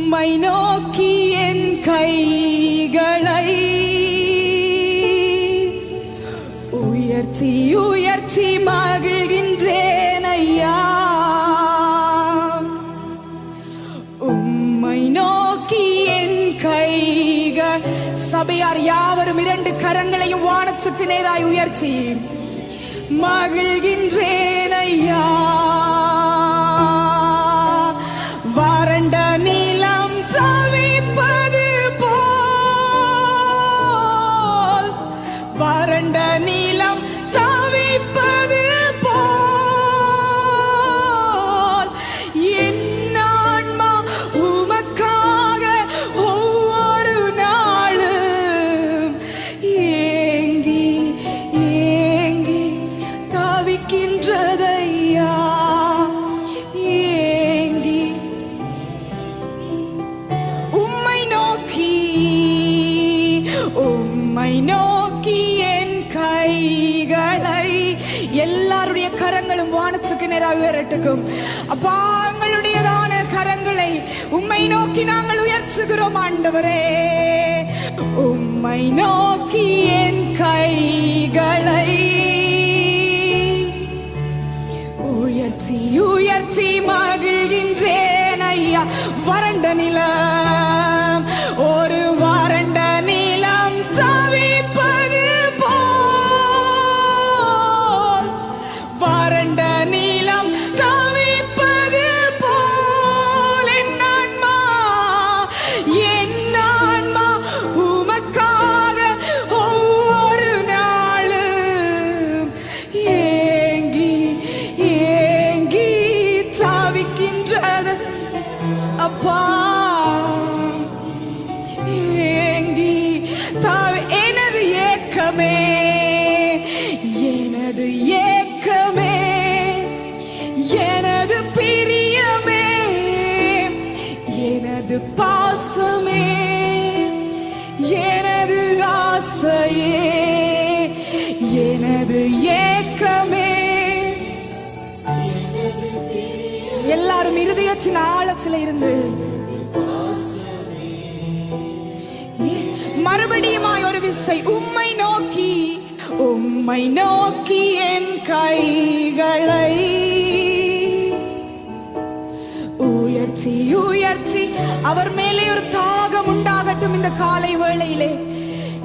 உம்மை நோக்கி என் கைகளை உயர்த்தி உயர்த்தி மகிழ்கின்றேன் ஐயா. உம்மை நோக்கி என் கைகள். சபையார் யாவரும் 2 கரங்களையும் வானத்துக்கு நேராய் உயர்த்தி மகிழ்கின்றேன் ஐயா. வறண்ட நிலம் தவிப்பது போல், வறண்ட நிலம் தவிப்பது போல் என் ஆன்மா உமக்காக ஒவ்வொரு நாளும் ஏங்கி ஏங்கி தவிக்கின்றதையா. ஏங்கி உம்மை நோக்கி உம்மை நோக்கி என் கைகளை. எல்லாருடைய கரங்களும் வானத்துக்கு நேராக உயரட்டுக்கும். அப்பா, எங்களுடையதான கரங்களை உம்மை நோக்கி நாங்கள் உயர்த்துகிறோம் ஆண்டவரே. உம்மை நோக்கி என் கைகளை உயர்த்தி உயர்த்தி மகிழ்கின்றேன் ஐயா. வறண்ட நிலம், ஒரு வறண்ட நிலம் தவிப்பது போல், வறண்ட நிலம் தவிப்பது போல் என் ஆன்மா உமக்காக ஒவ்வொரு நாளும் ஏங்கி ஏங்கி தவிக்கின்றது அப்பா. ஏங்கி தாவி எனது ஏக்கமே, எனது ஏக்கமே, எனது பிரியமே, எனது பாசமே, எனது ஆசையே, எனது ஏக்கமே. எல்லாரும் இருதயத்தின் ஆழத்தில் இருந்து மறுபடியுமாய் ஒரு விசை உம்மை நோக்கி உம்மை நோக்கி என் கைகளை உயர்த்தி உயர்த்தி. அவர் மேலே ஒரு தாகம் உண்டாகட்டும். இந்த காலை வேளையிலே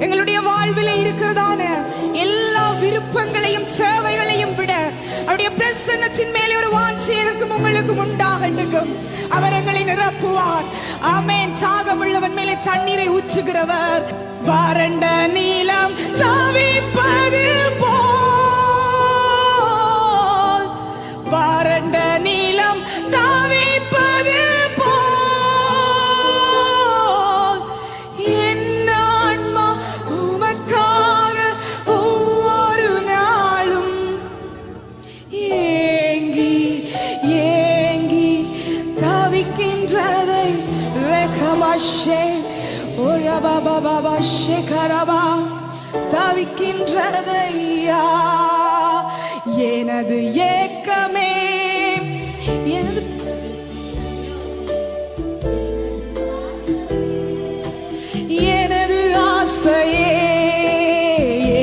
எங்களுடைய வாழ்விலே இருக்கிறதான எல்லா விருப்பங்களையும் சேவைகளையும் விட அவருடைய பிரசன்னத்தின் மேலே ஒரு வாஞ்சை இருக்கும் உங்களுக்கு உண்டாகட்டும். அவர் எங்களை நிரப்புவார். ஆமென். தாகம் உள்ளவன் மேலே தண்ணீரை ஊற்றுகிறவர். வறண்ட நீலம் தவிப்பது போல், வறண்ட நீலம் தவிப்பது போல் என் ஆன்மா உமக்காக ஒவ்வொரு நாளும் ஏங்கி ஏங்கி தவிக்கின்றதை. ரெகமாஷே ஓரபாபாபா ஷேகரபா தவிக்கின்றதையா. எனது ஏக்கமே, எனது எனது ஆசையே,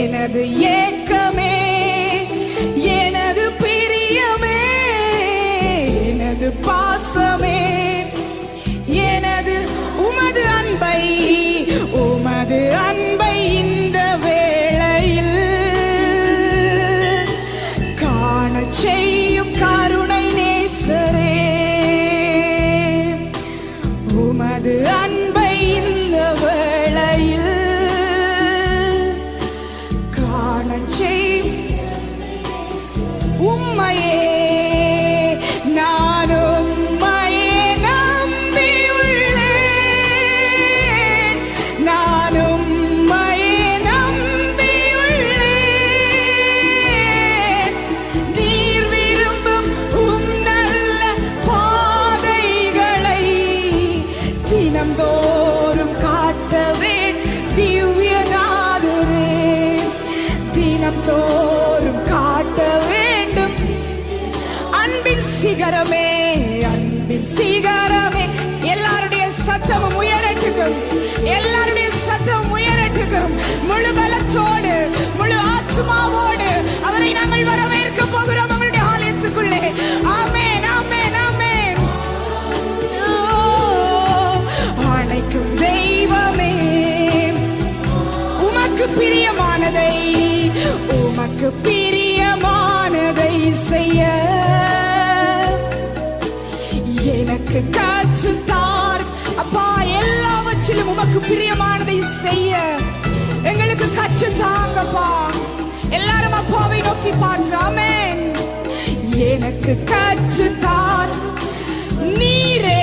எனது ஏக்கமே, எனது பிரியமே, எனது பாசமே, எனது உமது அன்பை உமது அன்பை இந்த வேளையில் காண செய்யும் கருணை நேசரே. உமது அன்பை இந்த வேளையில் காண செய்யும் உம்மையே. I'm going எல்லாருடைய சத்தம் உயரட்டுக்கும். முழு பலத்தோடு முழு ஆத்துமாவோடு அவரை நாங்கள் வரவேற்க போகிறோம் உங்களுடைய ஆலயத்துக்குள்ளே. ஆமென், ஆமென், ஆமென். அணைக்கும் தெய்வமே, உமக்கு பிரியமானதை உமக்கு பிரியமானதை செய்ய எனக்கு கற்றுத்தார். அப்பா, எல்லாவற்றிலும் உமக்கு பிரியமானதை செய்ய எங்களுக்கு கற்றுத்தாங்கப்பா. எல்லாரும் அப்பாவை நோக்கி பார்த்து ஆமென். எனக்கு கற்றுத்தார் நீரே,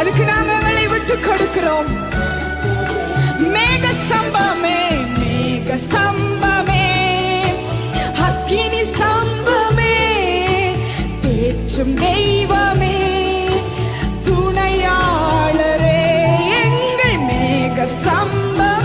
அதுக்கு நாங்கள் எங்களை விட்டு கொடுக்கிறோம். மேக ஸ்தம்பமே, மேக ஸ்தம்பமே, அக்கினி ஸ்தம்பமே, தேற்றும் தெய்வமே, துணையாளரே, எங்கள் மேக ஸ்தம்பமே.